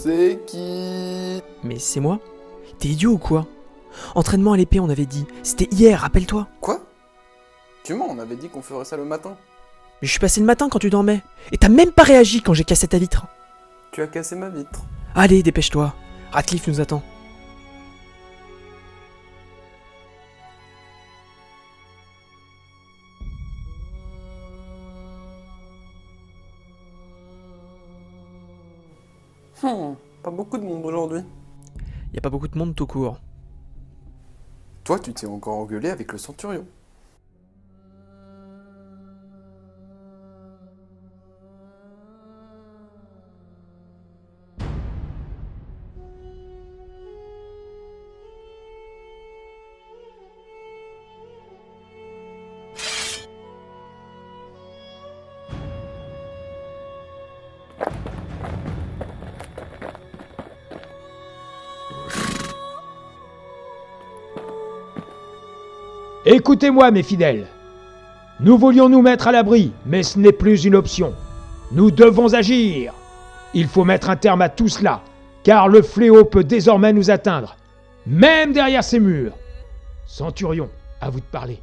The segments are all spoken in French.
C'est qui? Mais c'est moi? T'es idiot ou quoi? Entraînement à l'épée, on avait dit. C'était hier, rappelle-toi. Quoi? Tu mens, on avait dit qu'on ferait ça le matin. Mais je suis passé le matin quand tu dormais. Et t'as même pas réagi quand j'ai cassé ta vitre. Tu as cassé ma vitre. Allez, dépêche-toi. Ratcliffe nous attend. Pas beaucoup de monde aujourd'hui. Y a pas beaucoup de monde tout court. Toi, tu t'es encore engueulé avec le centurion. Écoutez-moi, mes fidèles. Nous voulions nous mettre à l'abri, mais ce n'est plus une option. Nous devons agir. Il faut mettre un terme à tout cela, car le fléau peut désormais nous atteindre, même derrière ces murs. Centurion, à vous de parler.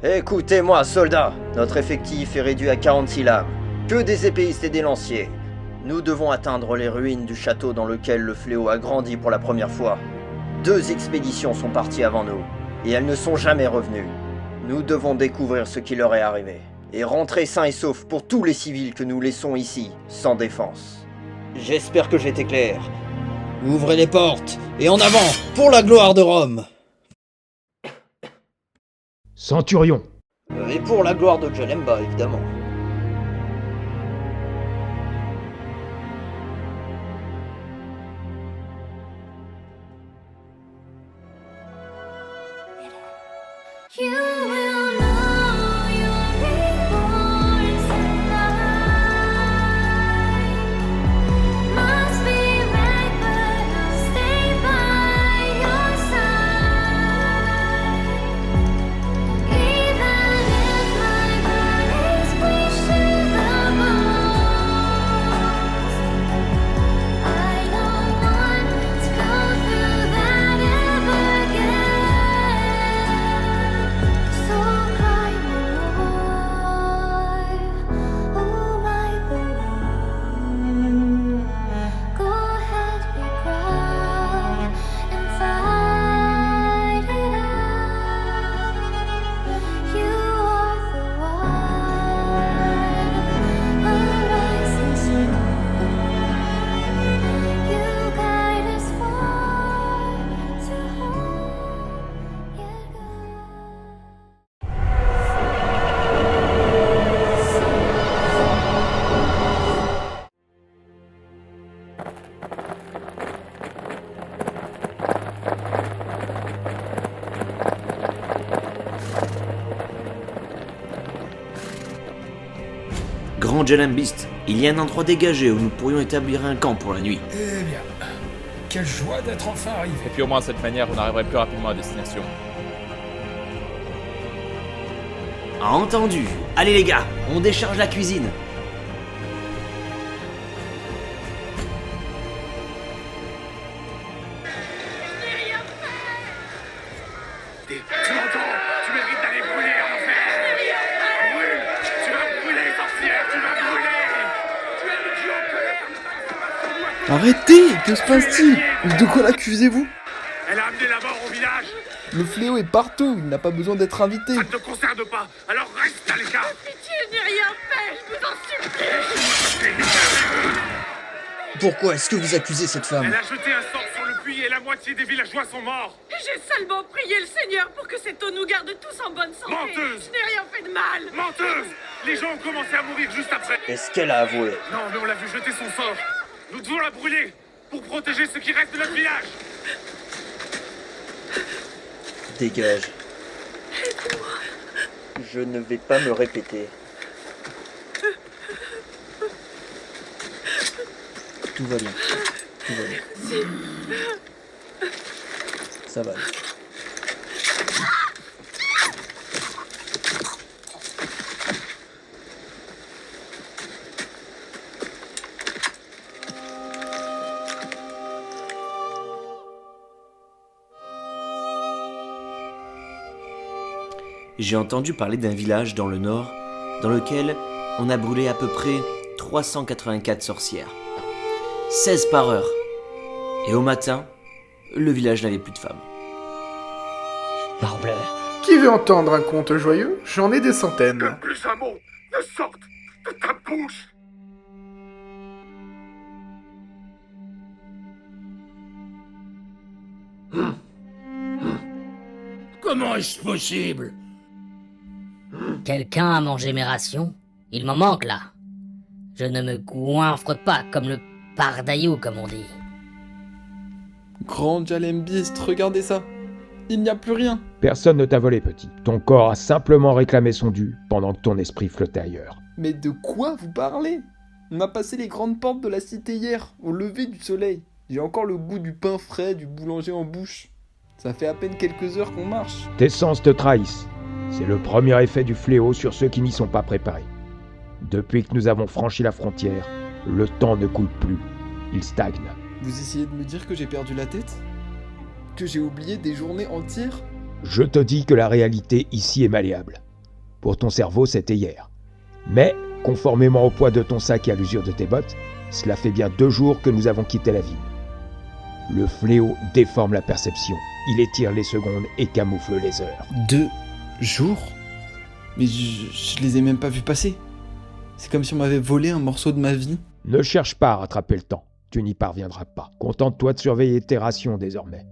Écoutez-moi, soldats. Notre effectif est réduit à 46 lames. Que des épéistes et des lanciers. Nous devons atteindre les ruines du château dans lequel le fléau a grandi pour la première fois. 2 expéditions sont parties avant nous, et elles ne sont jamais revenues. Nous devons découvrir ce qui leur est arrivé, et rentrer sains et saufs pour tous les civils que nous laissons ici, sans défense. J'espère que j'étais clair. Ouvrez les portes, et en avant, pour la gloire de Rome! Centurion, Et pour la gloire de Jalemba, évidemment. You will know you're reborn tonight. Must be right, but I'll stay by your side. Even if my body's bleached to the bones, I don't want to go through that ever again. So cry no more, oh my balloon. Go ahead, be proud and fight it out. You are the one, a rising sun. You guide us far to home, yeah, God. Grand Jalembiste, il y a un endroit dégagé où nous pourrions établir un camp pour la nuit. Eh bien, quelle joie d'être enfin arrivé. Et puis au moins de cette manière, on arriverait plus rapidement à destination. Entendu. Allez les gars, on décharge la cuisine. Tu m'entends? Tu mérites d'aller brûler en enfer! Brûle! Tu vas brûler, sorcière! Tu vas brûler! Tu es médiocre! Arrêtez! Que se passe-t-il? De quoi l'accusez-vous? Elle a amené la mort au village! Le fléau est partout, il n'a pas besoin d'être invité. Ça ne te concerne pas! Alors reste à l'écart! Pitié, n'ai rien fait, je vous en supplie. Pourquoi est-ce que vous accusez cette femme? Elle a jeté un sort sur le puits et la moitié des villageois sont morts! J'ai seulement prié le Seigneur pour que cette eau nous garde tous en bonne santé. Menteuse! Je n'ai rien fait de mal. Menteuse! Les gens ont commencé à mourir juste après! Est-ce qu'elle a avoué? Non, mais on l'a vu jeter son sort! Nous devons la brûler! Pour protéger ce qui reste de notre village! Dégage. Je ne vais pas me répéter. Tout va bien. Tout va bien. Ça va aller. j'ai entendu parler d'un village dans le nord dans lequel on a brûlé à peu près 384 sorcières. 16 par heure. Et au matin, le village n'avait plus de femmes. Parbleur. Qui veut entendre un conte joyeux? J'en ai des Que centaines. plus un mot ne sorte de ta bouche. Comment est-ce possible? Quelqu'un a mangé mes rations? Il m'en manque là. Je ne me goinfre pas comme le pardaillou comme on dit. Grand Jalembiste, regardez ça. Il n'y a plus rien. Personne ne t'a volé, petit. Ton corps a simplement réclamé son dû pendant que ton esprit flottait ailleurs. Mais de quoi vous parlez? On a passé les grandes portes de la cité hier, au lever du soleil. J'ai encore le goût du pain frais du boulanger en bouche. Ça fait à peine quelques heures qu'on marche. Tes sens te trahissent. C'est le premier effet du fléau sur ceux qui n'y sont pas préparés. Depuis que nous avons franchi la frontière, le temps ne coule plus. Il stagne. Vous essayez de me dire que j'ai perdu la tête? Que j'ai oublié des journées entières? Je te dis que la réalité ici est malléable. Pour ton cerveau, c'était hier. Mais, conformément au poids de ton sac et à l'usure de tes bottes, cela fait bien 2 jours que nous avons quitté la ville. Le fléau déforme la perception. Il étire les secondes et camoufle les heures. 2 jours? Mais je les ai même pas vus passer. C'est comme si on m'avait volé un morceau de ma vie. Ne cherche pas à rattraper le temps. Tu n'y parviendras pas. Contente-toi de surveiller tes rations désormais.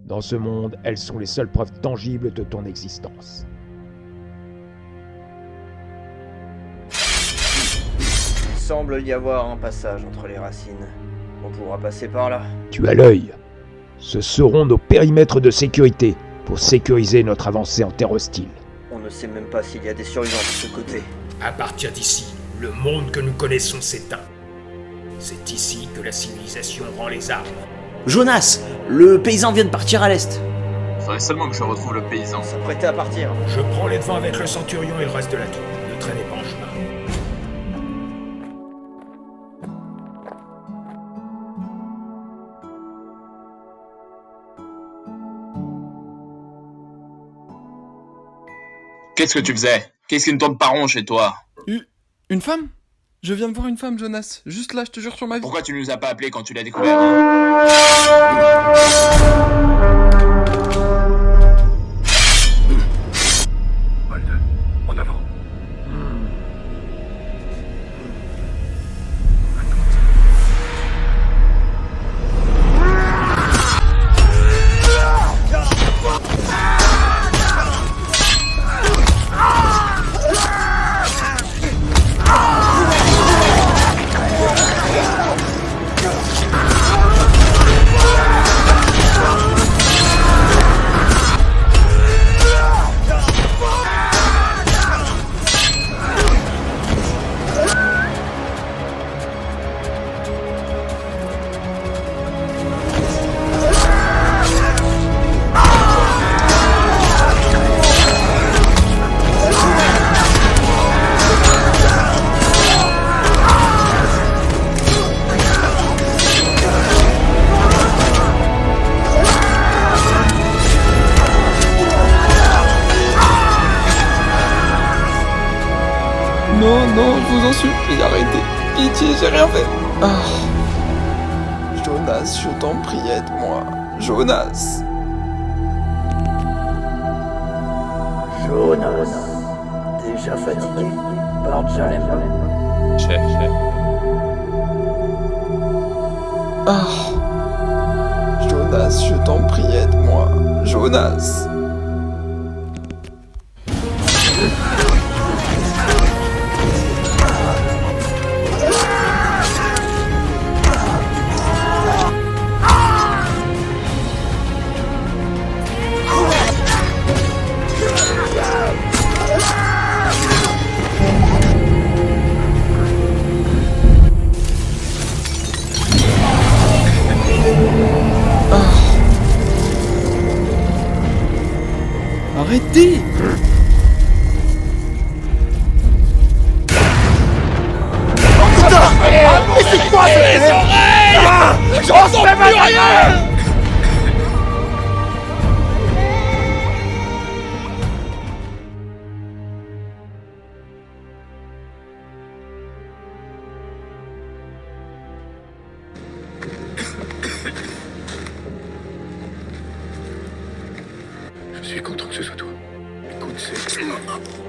Dans ce monde, elles sont les seules preuves tangibles de ton existence. Il semble y avoir un passage entre les racines. On pourra passer par là. Tu as l'œil. Ce seront nos périmètres de sécurité pour sécuriser notre avancée en terre hostile. On ne sait même pas s'il y a des survivants de ce côté. À partir d'ici, le monde que nous connaissons s'éteint. C'est ici que la civilisation rend les armes. Jonas, le paysan vient de partir à l'est. Faudrait seulement que je retrouve le paysan. S'apprêter à partir. Je prends les devants avec le centurion et le reste de la troupe. Ne traînez pas en chemin. Qu'est-ce que tu faisais? Qu'est-ce qui ne tourne pas rond chez toi? Une femme? Je viens de voir une femme, Jonas. Juste là, je te jure sur ma vie. Pourquoi tu nous as pas appelé quand tu l'as découvert, hein? Hold, en avant. Non, non, je vous en supplie, arrêtez. Pitié, j'ai rien fait. Ah. Jonas, je t'en prie, aide-moi. Jonas. Jonas. Déjà fatigué par Jalem. Chef. Ah. Jonas, je t'en prie, aide-moi. Jonas. Arrêtez! Mais c'est quoi ces oreilles? J'en sais plus rien! que ce soit toi. Écoute, c'est...